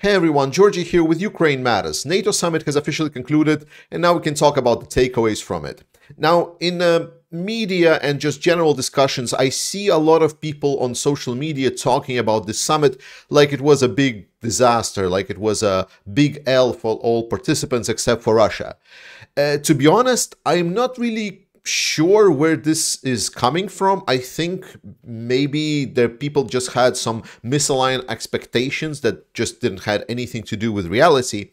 Hey everyone, Georgie here with Ukraine Matters. NATO summit has officially concluded, and now we can talk about the takeaways from it. Now, in media and just general discussions, I see a lot of people on social media talking about this summit like it was a big disaster, like it was a big L for all participants except for Russia. To be honest, I'm not really sure where this is coming from. I think maybe the people just had some misaligned expectations that just didn't have anything to do with reality.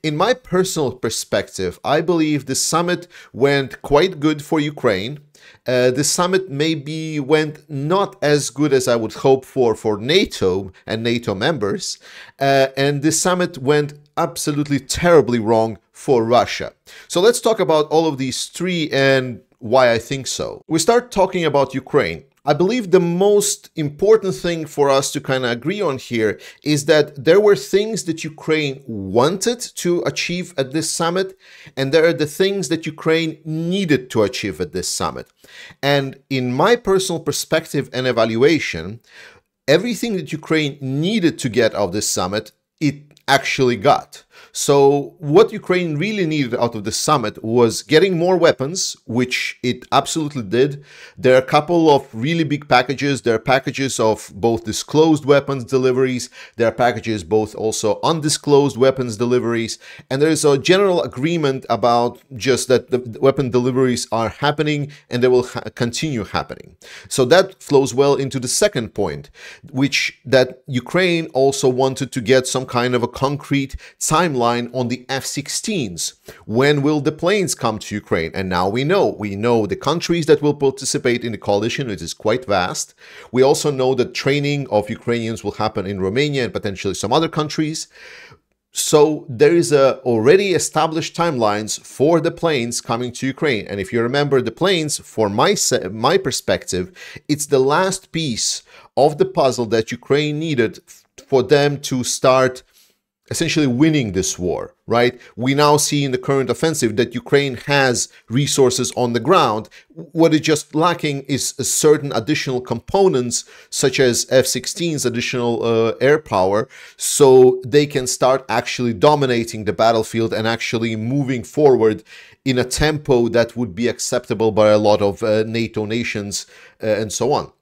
In my personal perspective, I believe the summit went quite good for Ukraine. The summit maybe went not as good as I would hope for NATO and NATO members, and the summit went absolutely terribly wrong for Russia. So let's talk about all of these three and why I think so. We start talking about Ukraine. I believe the most important thing for us to kind of agree on here is that there were things that Ukraine wanted to achieve at this summit, and there are the things that Ukraine needed to achieve at this summit. And in my personal perspective and evaluation, everything that Ukraine needed to get out of this summit, it actually got. So what Ukraine really needed out of the summit was getting more weapons, which it absolutely did. There are a couple of really big packages. There are packages of both disclosed weapons deliveries. There are packages both also undisclosed weapons deliveries. And there is a general agreement about just that the weapon deliveries are happening and they will continue happening. So that flows well into the second point, which that Ukraine also wanted to get some kind of a concrete timeline on the F-16s. When will the planes come to Ukraine? And now we know the countries that will participate in the coalition, which is quite vast. We also know that training of Ukrainians will happen in Romania and potentially some other countries. So there is already established timelines for the planes coming to Ukraine. And if you remember the planes, from my perspective, it's the last piece of the puzzle that Ukraine needed for them to start essentially winning this war, right? We now see in the current offensive that Ukraine has resources on the ground. What is just lacking is a certain additional components, such as F-16's additional air power, so they can start actually dominating the battlefield and actually moving forward in a tempo that would be acceptable by a lot of NATO nations and so on.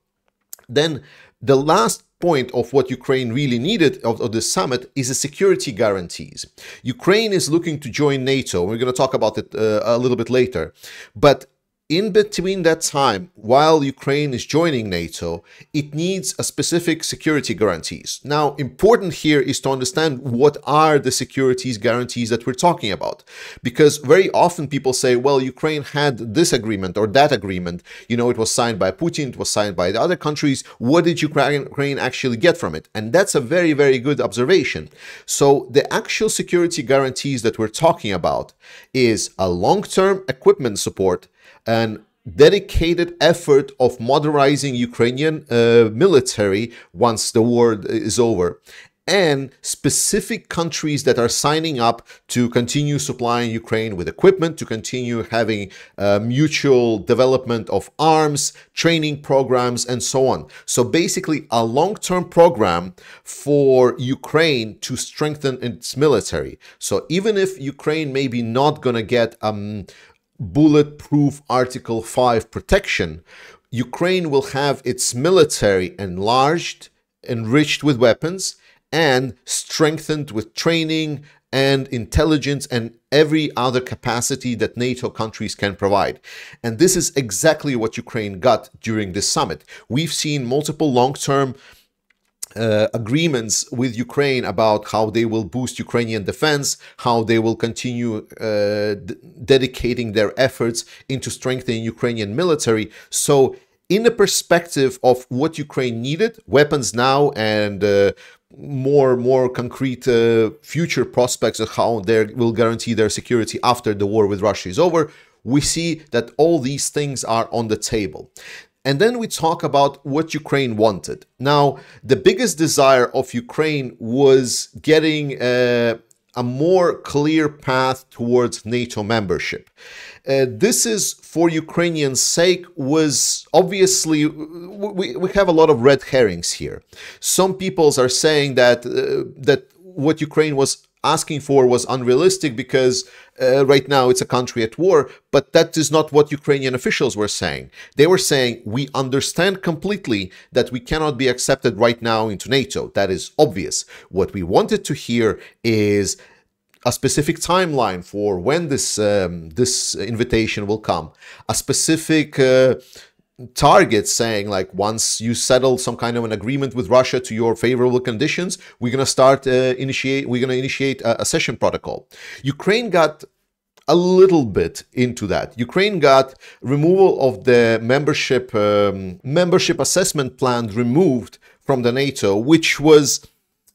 Then the last point of what Ukraine really needed of this summit is the security guarantees. Ukraine is looking to join NATO. We're going to talk about it a little bit later. But in between that time, while Ukraine is joining NATO, it needs a specific security guarantees. Now, important here is to understand what are the security guarantees that we're talking about. Because very often people say, well, Ukraine had this agreement or that agreement. You know, it was signed by Putin, it was signed by the other countries. What did Ukraine actually get from it? And that's a very, very good observation. So the actual security guarantees that we're talking about is a long-term equipment support, an dedicated effort of modernizing Ukrainian military once the war is over, and specific countries that are signing up to continue supplying Ukraine with equipment, to continue having mutual development of arms, training programs, and so on. So basically a long-term program for Ukraine to strengthen its military. So even if Ukraine may be not going to get bulletproof Article 5 protection, Ukraine will have its military enlarged, enriched with weapons, and strengthened with training and intelligence and every other capacity that NATO countries can provide. And this is exactly what Ukraine got during this summit. We've seen multiple long-term agreements with Ukraine about how they will boost Ukrainian defense, how they will continue dedicating their efforts into strengthening Ukrainian military. So in the perspective of what Ukraine needed, weapons now and more concrete future prospects of how they will guarantee their security after the war with Russia is over, we see that all these things are on the table. And then we talk about what Ukraine wanted. Now, the biggest desire of Ukraine was getting a more clear path towards NATO membership. This is, for Ukrainians' sake, was obviously, we have a lot of red herrings here. Some people are saying that what Ukraine was asking for was unrealistic because right now it's a country at war, but that is not what Ukrainian officials were saying. They were saying, we understand completely that we cannot be accepted right now into NATO. That is obvious. What we wanted to hear is a specific timeline for when this invitation will come, a specific target saying, like, once you settle some kind of an agreement with Russia to your favorable conditions, we're going to initiate a session protocol. Ukraine got a little bit into that. Ukraine got removal of the membership assessment plan removed from the NATO, which was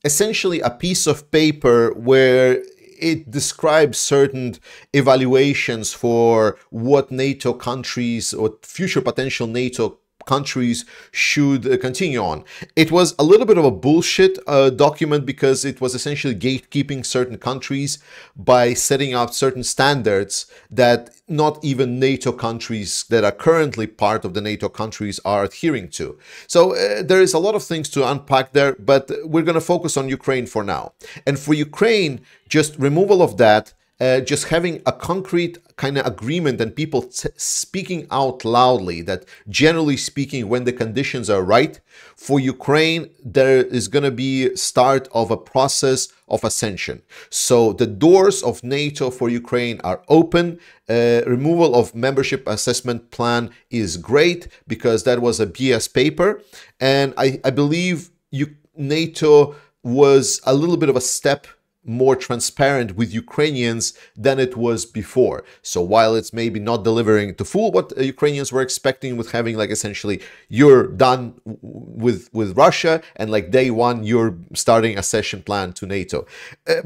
essentially a piece of paper where it describes certain evaluations for what NATO countries or future potential NATO countries should continue on. It was a little bit of a bullshit document because it was essentially gatekeeping certain countries by setting up certain standards that not even NATO countries that are currently part of the NATO countries are adhering to. So there is a lot of things to unpack there, but we're going to focus on Ukraine for now. And for Ukraine, just removal of that, just having a concrete kind of agreement and people speaking out loudly that, generally speaking, when the conditions are right, for Ukraine, there is going to be start of a process of ascension. So the doors of NATO for Ukraine are open. Removal of membership assessment plan is great because that was a BS paper. And I believe NATO was a little bit of a step more transparent with Ukrainians than it was before. So while it's maybe not delivering to full what Ukrainians were expecting, with having like essentially you're done with Russia and like day one you're starting a session plan to NATO.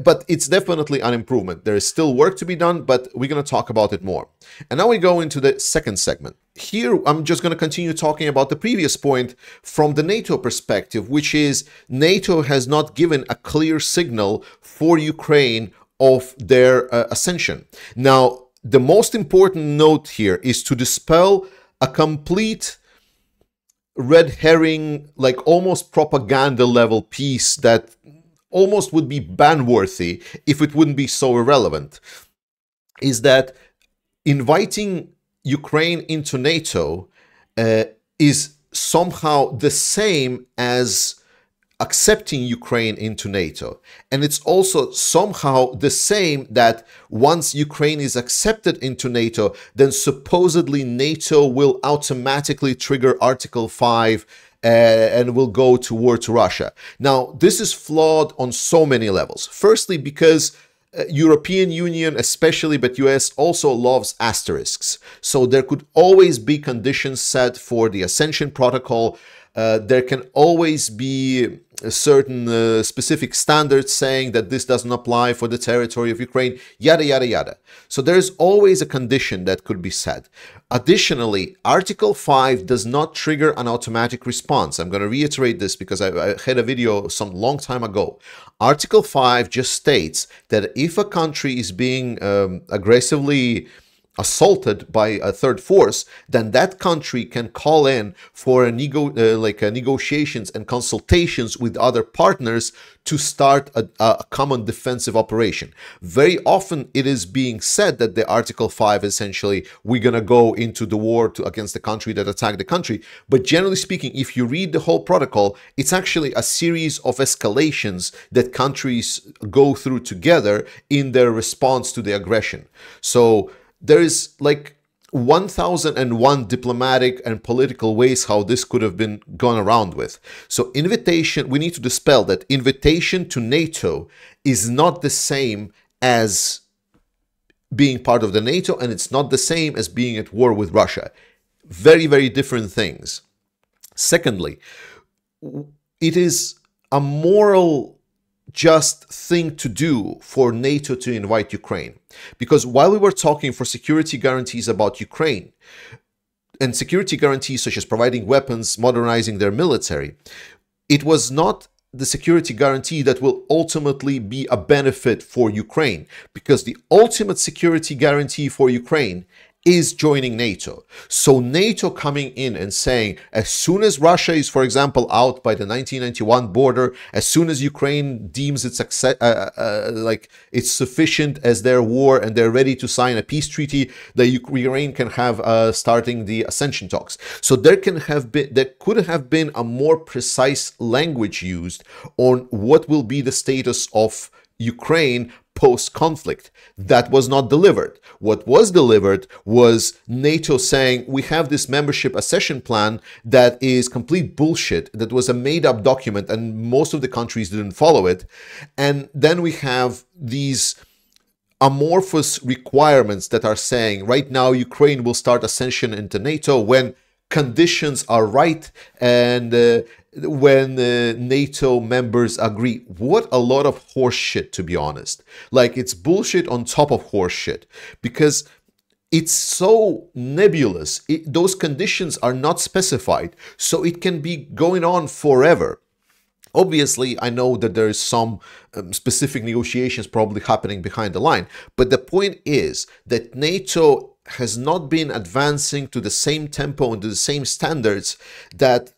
But it's definitely an improvement. There is still work to be done, but we're going to talk about it more. And now we go into the second segment. Here, I'm just going to continue talking about the previous point from the NATO perspective, which is NATO has not given a clear signal for Ukraine of their ascension. Now, the most important note here is to dispel a complete red herring, like almost propaganda level piece that almost would be ban-worthy if it wouldn't be so irrelevant, is that inviting Ukraine into NATO is somehow the same as accepting Ukraine into NATO. And it's also somehow the same that once Ukraine is accepted into NATO, then supposedly NATO will automatically trigger Article 5 and will go to war to Russia. Now, this is flawed on so many levels. Firstly, because European Union especially, but US also loves asterisks. So there could always be conditions set for the Ascension Protocol. There can always be certain specific standards saying that this doesn't apply for the territory of Ukraine, yada, yada, yada. So there's always a condition that could be set. Additionally, Article 5 does not trigger an automatic response. I'm going to reiterate this because I had a video some long time ago. Article 5 just states that if a country is being aggressively assaulted by a third force, then that country can call in for negotiations and consultations with other partners to start a common defensive operation. Very often it is being said that the Article 5 essentially, we're going to go into the war against the country that attacked the country. But generally speaking, if you read the whole protocol, it's actually a series of escalations that countries go through together in their response to the aggression. So there is like 1001 diplomatic and political ways how this could have been gone around with. So invitation, we need to dispel that invitation to NATO is not the same as being part of the NATO, and it's not the same as being at war with Russia. Very, very different things. Secondly, it is a moral just thing to do for NATO to invite Ukraine. Because while we were talking for security guarantees about Ukraine, and security guarantees such as providing weapons, modernizing their military, it was not the security guarantee that will ultimately be a benefit for Ukraine. Because the ultimate security guarantee for Ukraine is joining NATO. So NATO coming in and saying, as soon as Russia is, for example, out by the 1991 border, as soon as Ukraine deems it's like it's sufficient as their war and they're ready to sign a peace treaty, the Ukraine can have starting the accession talks. So there could have been a more precise language used on what will be the status of Ukraine post-conflict. That was not delivered. What was delivered was NATO saying, we have this membership accession plan that is complete bullshit, that was a made-up document, and most of the countries didn't follow it. And then we have these amorphous requirements that are saying, right now, Ukraine will start accession into NATO when conditions are right and when NATO members agree. What a lot of horse shit, to be honest. Like, it's bullshit on top of horse shit, because it's so nebulous. Those conditions are not specified, so it can be going on forever. Obviously, I know that there is some specific negotiations probably happening behind the line, but the point is that NATO has not been advancing to the same tempo and to the same standards that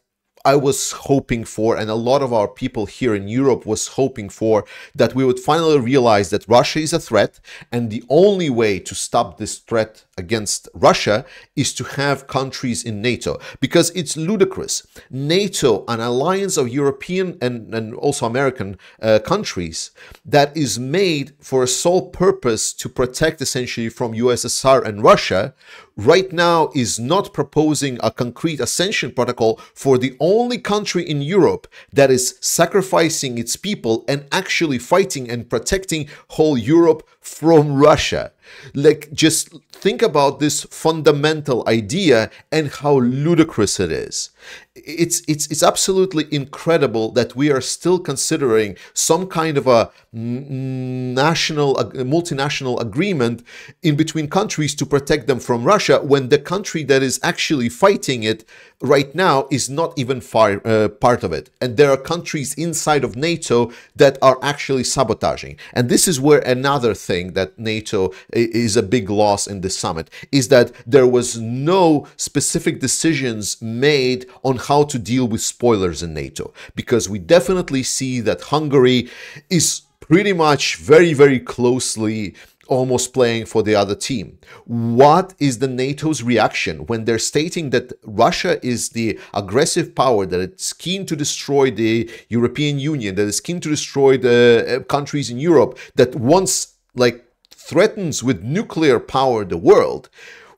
I was hoping for, and a lot of our people here in Europe was hoping for, that we would finally realize that Russia is a threat, and the only way to stop this threat against Russia is to have countries in NATO, because it's ludicrous. NATO, an alliance of European and also American countries that is made for a sole purpose to protect essentially from USSR and Russia, right now is not proposing a concrete accession protocol for the only country in Europe that is sacrificing its people and actually fighting and protecting whole Europe from Russia. Like, just think about this fundamental idea and how ludicrous it is. It's absolutely incredible that we are still considering some kind of a multinational agreement in between countries to protect them from Russia, when the country that is actually fighting it right now is not even part of it. And there are countries inside of NATO that are actually sabotaging. And this is where another thing that NATO is a big loss in this summit, is that there was no specific decisions made on how to deal with spoilers in NATO, because we definitely see that Hungary is pretty much very, very closely almost playing for the other team. What is the NATO's reaction when they're stating that Russia is the aggressive power, that it's keen to destroy the European Union, that is keen to destroy the countries in Europe, that once like threatens with nuclear power the world?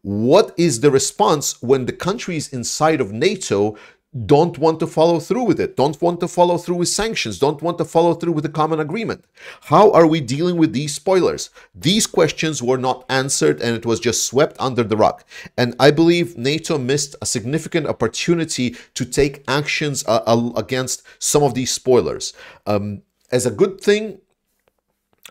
What is the response when the countries inside of NATO don't want to follow through with it, don't want to follow through with sanctions, don't want to follow through with a common agreement? How are we dealing with these spoilers? These questions were not answered, and it was just swept under the rug. And I believe NATO missed a significant opportunity to take actions against some of these spoilers. As a good thing,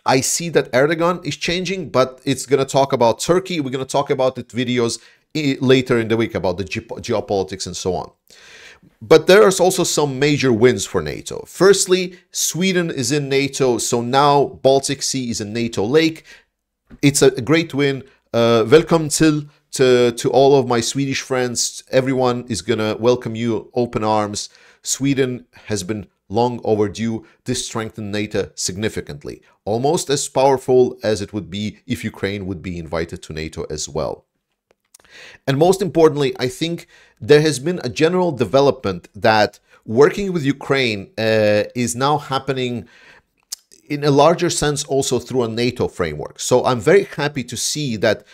I see that Erdogan is changing, but it's going to talk about Turkey. We're going to talk about it videos later in the week about the geopolitics and so on. But there's also some major wins for NATO. Firstly, Sweden is in NATO, so now Baltic Sea is a NATO lake. It's a great win. Welcome to all of my Swedish friends. Everyone is going to welcome you open arms. Sweden has been long overdue. This strengthened NATO significantly, almost as powerful as it would be if Ukraine would be invited to NATO as well. And most importantly, I think there has been a general development that working with Ukraine is now happening in a larger sense also through a NATO framework. So I'm very happy to see that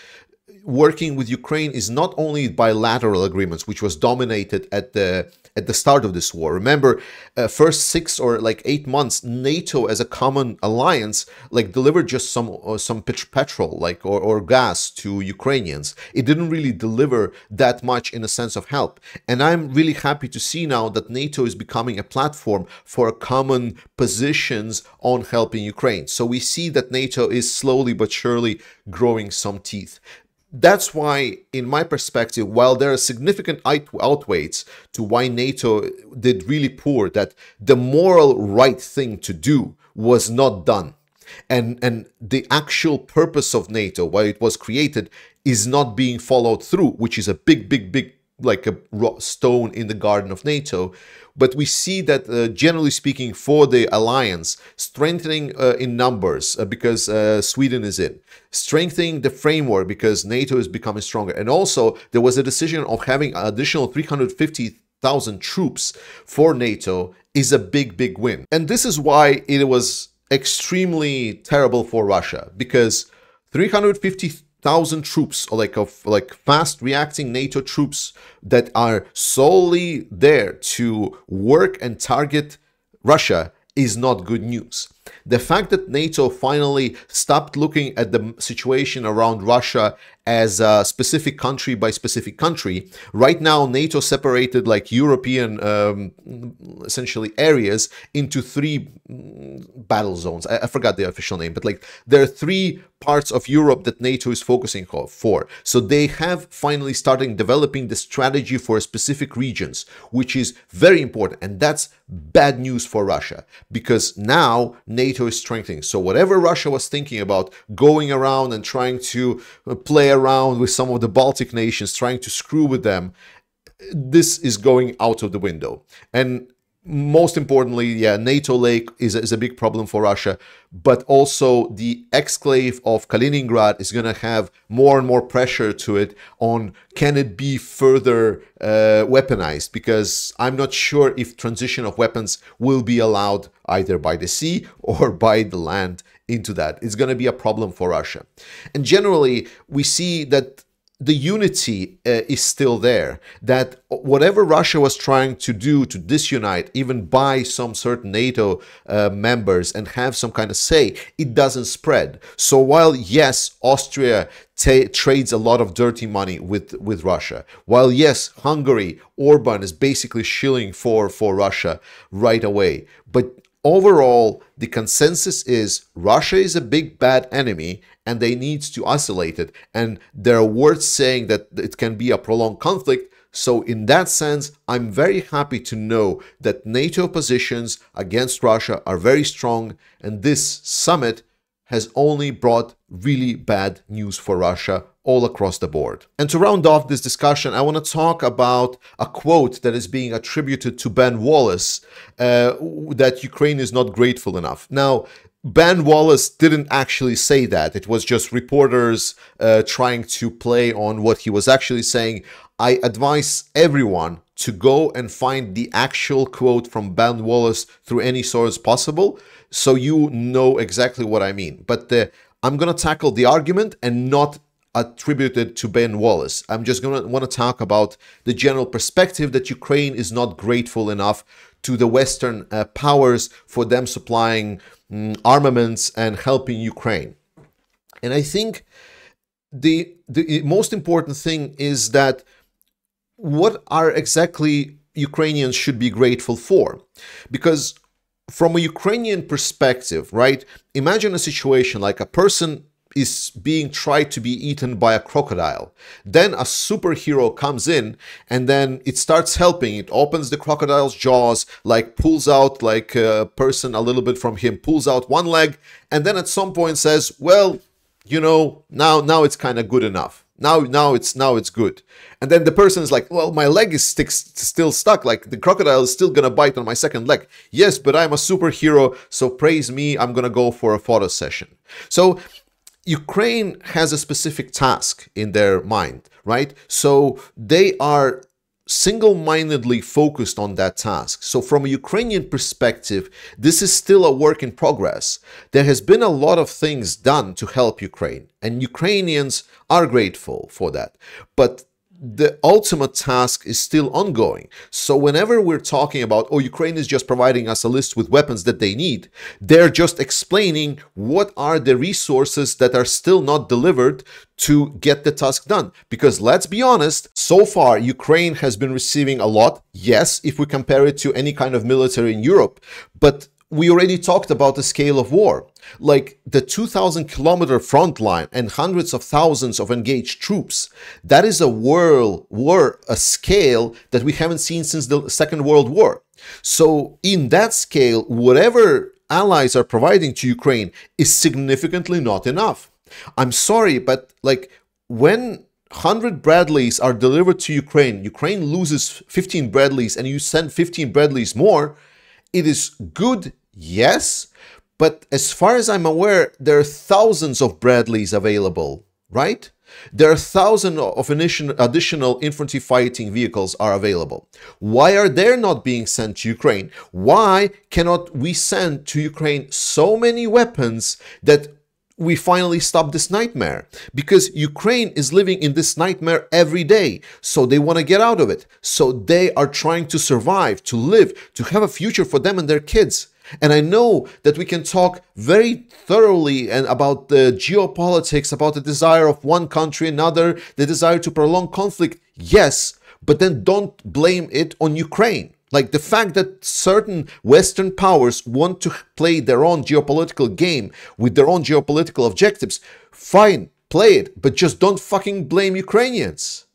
working with Ukraine is not only bilateral agreements, which was dominated at the start of this war. Remember, first 6 or like 8 months, NATO as a common alliance like delivered just some petrol like or gas to Ukrainians. It didn't really deliver that much in a sense of help. And I'm really happy to see now that NATO is becoming a platform for common positions on helping Ukraine. So we see that NATO is slowly but surely growing some teeth. That's why, in my perspective, while there are significant outweights to why NATO did really poor, that the moral right thing to do was not done. And the actual purpose of NATO, why it was created, is not being followed through, which is a big, like a stone in the garden of NATO. But we see that, generally speaking, for the alliance, strengthening in numbers because Sweden is in, strengthening the framework because NATO is becoming stronger. And also, there was a decision of having an additional 350,000 troops for NATO is a big win. And this is why it was extremely terrible for Russia, because 350,000 troops, or like fast reacting NATO troops that are solely there to work and target Russia, is not good news. The fact that NATO finally stopped looking at the situation around Russia as a specific country by specific country. Right now, NATO separated like European, essentially areas into 3 battle zones. I forgot the official name, but like there are 3 parts of Europe that NATO is focusing for. So they have finally started developing the strategy for specific regions, which is very important. And that's bad news for Russia, because now NATO is strengthening. So whatever Russia was thinking about going around and trying to play around with some of the Baltic nations, trying to screw with them, this is going out of the window. And most importantly, yeah, NATO Lake is a big problem for Russia, but also the exclave of Kaliningrad is going to have more and more pressure to it on can it be further weaponized, because I'm not sure if transition of weapons will be allowed either by the sea or by the land into that. It's going to be a problem for Russia. And generally, we see that the unity is still there, that whatever Russia was trying to do to disunite, even buy some certain NATO members and have some kind of say, it doesn't spread. So while, yes, Austria trades a lot of dirty money with Russia, while, yes, Hungary, Orban is basically shilling for Russia right away, but overall, the consensus is Russia is a big bad enemy and they need to isolate it. And there are words saying that it can be a prolonged conflict. So in that sense, I'm very happy to know that NATO positions against Russia are very strong. And this summit has only brought really bad news for Russia all across the board. And to round off this discussion, I want to talk about a quote that is being attributed to Ben Wallace, that Ukraine is not grateful enough. Now, Ben Wallace didn't actually say that. It was just reporters trying to play on what he was actually saying. I advise everyone to go and find the actual quote from Ben Wallace through any source possible, so you know exactly what I mean. But I'm going to tackle the argument and not attributed to Ben Wallace. I'm just going to want to talk about the general perspective that Ukraine is not grateful enough to the Western powers for them supplying armaments and helping Ukraine. And I think the most important thing is that what are exactly Ukrainians should be grateful for? Because from a Ukrainian perspective, right, imagine a situation like a person is being tried to be eaten by a crocodile. Then a superhero comes in and then it starts helping. It opens the crocodile's jaws, like pulls out like a person a little bit from him, pulls out one leg, and then at some point says, well, you know, now it's kind of good enough. Now it's good. And then the person is like, well, my leg is still stuck. Like the crocodile is still going to bite on my second leg. Yes, but I'm a superhero, so praise me. I'm going to go for a photo session. So Ukraine has a specific task in their mind, right? So they are single-mindedly focused on that task. So from a Ukrainian perspective, this is still a work in progress. There has been a lot of things done to help Ukraine, and Ukrainians are grateful for that. But the ultimate task is still ongoing. So whenever we're talking about, oh, Ukraine is just providing us a list with weapons that they need, they're just explaining what are the resources that are still not delivered to get the task done. Because let's be honest, so far Ukraine has been receiving a lot. Yes, if we compare it to any kind of military in Europe, but we already talked about the scale of war. Like the 2,000-kilometer front line and hundreds of thousands of engaged troops. That is a war, a scale that we haven't seen since the Second World War. So in that scale, whatever allies are providing to Ukraine is significantly not enough. I'm sorry, but like when 100 Bradleys are delivered to Ukraine, Ukraine loses 15 Bradleys and you send 15 Bradleys more, it is good, yes, but as far as I'm aware, there are thousands of Bradleys available, right? There are thousands of additional infantry fighting vehicles are available. Why are they not being sent to Ukraine? Why cannot we send to Ukraine so many weapons that we finally stop this nightmare? Because Ukraine is living in this nightmare every day. So they want to get out of it. So they are trying to survive, to live, to have a future for them and their kids. And I know that we can talk very thoroughly and about the geopolitics, about the desire of one country, another, the desire to prolong conflict. Yes, but then don't blame it on Ukraine. Like the fact that certain Western powers want to play their own geopolitical game with their own geopolitical objectives, fine, play it, but just don't fucking blame Ukrainians.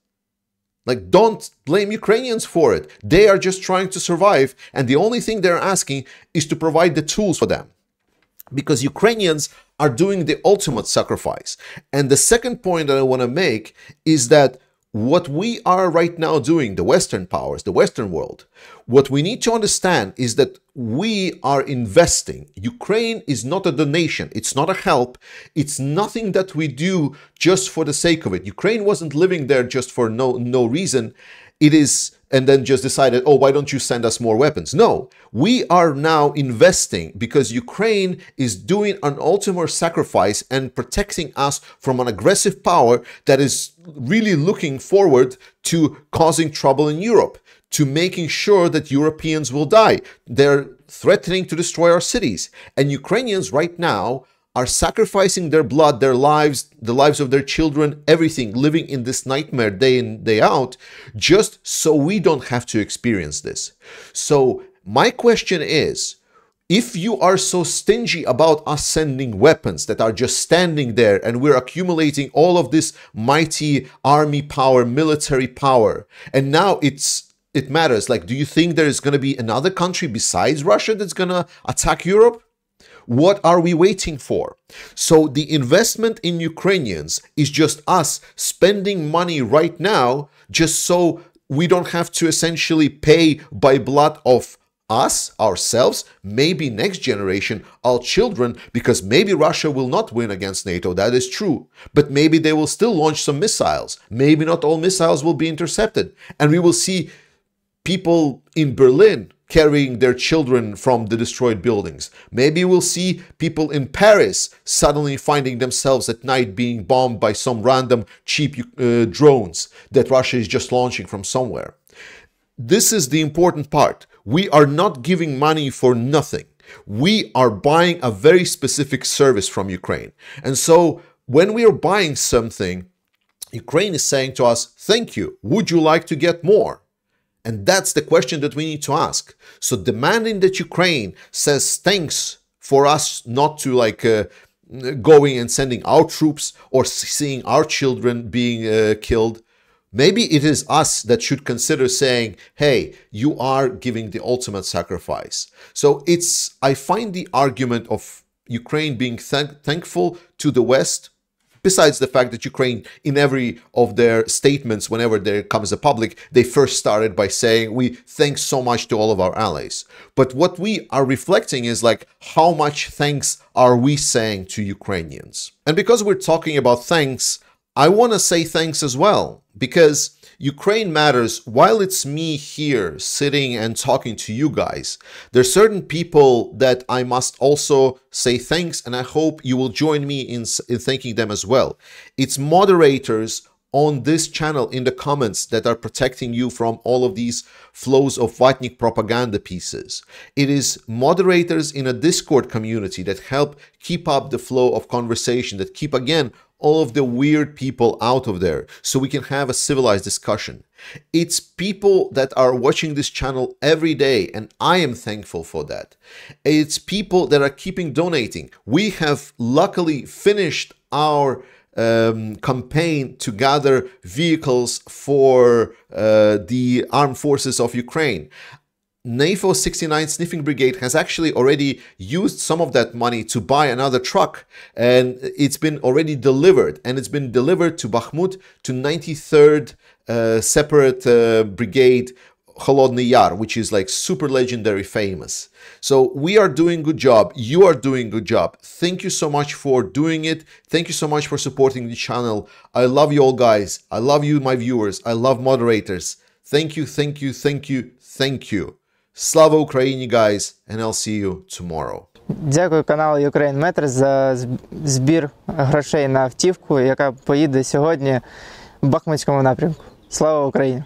Like, don't blame Ukrainians for it. They are just trying to survive, and the only thing they're asking is to provide the tools for them. Because Ukrainians are doing the ultimate sacrifice. And the second point that I want to make is that what we are right now doing, the Western powers, the Western world, what we need to understand is that we are investing. Ukraine is not a donation. It's not a help. It's nothing that we do just for the sake of it. Ukraine wasn't living there just for no reason. It is, and then just decided, oh, why don't you send us more weapons? No, we are now investing because Ukraine is doing an ultimate sacrifice and protecting us from an aggressive power that is really looking forward to causing trouble in Europe, to making sure that Europeans will die. They're threatening to destroy our cities. And Ukrainians right now are sacrificing their blood, their lives, the lives of their children, everything, living in this nightmare day in, day out, just so we don't have to experience this. So my question is, if you are so stingy about us sending weapons that are just standing there and we're accumulating all of this mighty army power, military power, and now it matters, like, do you think there is going to be another country besides Russia that's going to attack Europe? What are we waiting for? So the investment in Ukrainians is just us spending money right now just so we don't have to essentially pay by blood of us, ourselves, maybe next generation, our children, because maybe Russia will not win against NATO, that is true. But maybe they will still launch some missiles. Maybe not all missiles will be intercepted. And we will see people in Berlin carrying their children from the destroyed buildings. Maybe we'll see people in Paris suddenly finding themselves at night being bombed by some random cheap drones that Russia is just launching from somewhere. This is the important part. We are not giving money for nothing. We are buying a very specific service from Ukraine. And so when we are buying something, Ukraine is saying to us, thank you. Would you like to get more? And that's the question that we need to ask. So demanding that Ukraine says thanks for us not to going and sending our troops or seeing our children being killed. Maybe it is us that should consider saying, hey, you are giving the ultimate sacrifice. So I find the argument of Ukraine being thankful to the West, besides the fact that Ukraine, in every of their statements, whenever there comes a public, they first started by saying, we thanks so much to all of our allies. But what we are reflecting is like, how much thanks are we saying to Ukrainians? And because we're talking about thanks, I want to say thanks as well, because Ukraine matters. While it's me here sitting and talking to you guys, there's certain people that I must also say thanks, and I hope you will join me in thanking them as well. It's moderators on this channel in the comments that are protecting you from all of these flows of Vatnik propaganda pieces. It is moderators in a Discord community that help keep up the flow of conversation, that keep, again, all of the weird people out of there so we can have a civilized discussion. It's people that are watching this channel every day, and I am thankful for that. It's people that are keeping donating. We have luckily finished our campaign to gather vehicles for the armed forces of Ukraine. NATO 69 Sniffing Brigade has actually already used some of that money to buy another truck, and it's been already delivered, and it's been delivered to Bakhmut, to 93rd separate brigade, Холодный Яр, which is like super legendary famous. So we are doing good job. You are doing good job. Thank you so much for doing it. Thank you so much for supporting the channel. I love you all, guys. I love you, my viewers. I love moderators. Thank you, thank you, thank you, thank you. Slava Ukraini, guys, and I'll see you tomorrow. Дякую каналу Ukraine Matters за збір грошей на автівку, яка поїде сьогодні в Бахмутському напрямку. Слава Україні!